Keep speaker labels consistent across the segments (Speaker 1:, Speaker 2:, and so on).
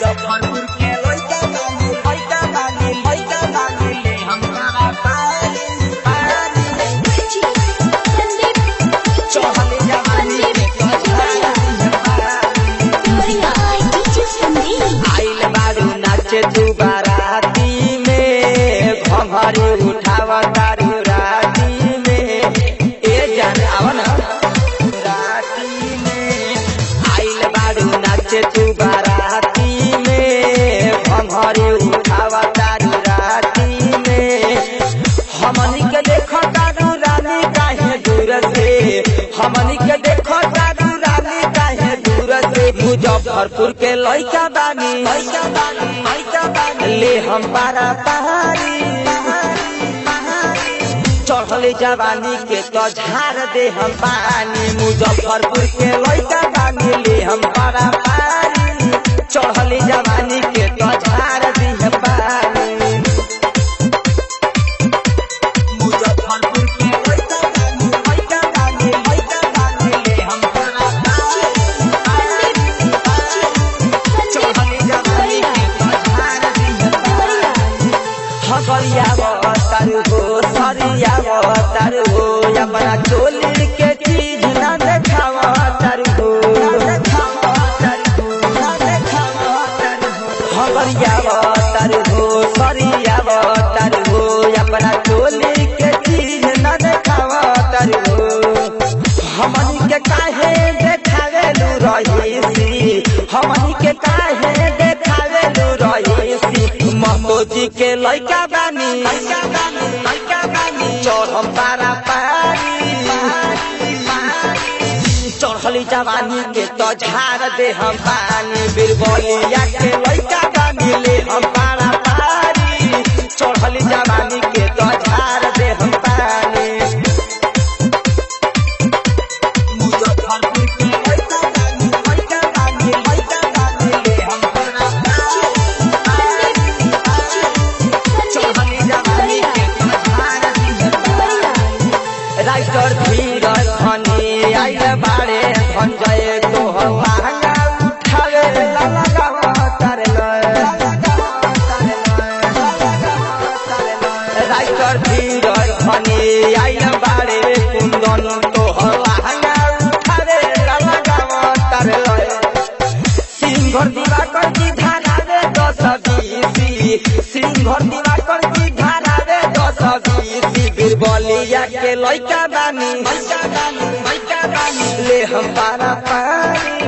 Speaker 1: मुजफ्फरपुर के लइका बानी ले हमरा पानी चढ़ल जवानी आइल बारू नाचे तू बाराती में घंघरी उठावा तारू राती में ए जान आवन राती में आइल बारू नाचे तू बाराती में घंघरी उठावा तारू राती में हमनी के देखो तारू रानी काहे दूर से हमनी के देखो तारू रानी काहे दूर से मुजफ्फरपुर के लइका बानी ले हम पारा पहाड़ी चढ़ल जवानी के तो झाड़ दे हम पानी मुजफ्फरपुर के लइका बानी ले हम पारा पहाड़ी चढ़ल जवानी के तो झाड़ दे हम पानी मुजफ्फरपुर के लइका बानी ले हम पारा सरिया तारू हो अपना चोली के चीज ना देखावा तारू हो हरिया तारू हो सरिया तारू हो अपना चोली के चीज ना देखावा तारू हो हमनी के काहे देखावेलू रहीसी हमनी के काहे देखावेलू रहीसी महमूजी के लइका बानी चढ़म पारा पारी चढ़ली जवानी के तो झाड़ दे हम पानी बिरबलिया के लइका बानी ले हम पारा पारी चढ़ली जवानी के तो झाड़ दे हम पानी मुजफ्फरपुर के लइका बानी ले हम पारा राइटर धीरज धनी आइल बारे धनजय तो महंगा उठावे लगावा तारे राइटर धीरज धनी आइल बारे कुंदन तो महंगा उठावे लगावा तारे सिंघर दिवाकर की धारावे 10-20 सिंघर दिवाकर की धारावे 10-20 बिरबलिया के लइका बानी ले हम पारा पानी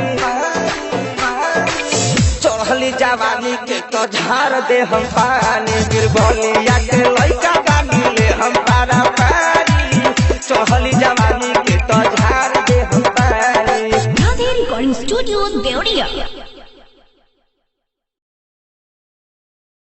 Speaker 1: चढ़ली जवानी के तो झाड़ दे हम पानी बिरबलिया के लइका बानी ले हम पारा पानी चढ़ली जवानी के तो झाड़ दे हम पानी
Speaker 2: रिकॉर्डिंग स्टूडियो देवरिया।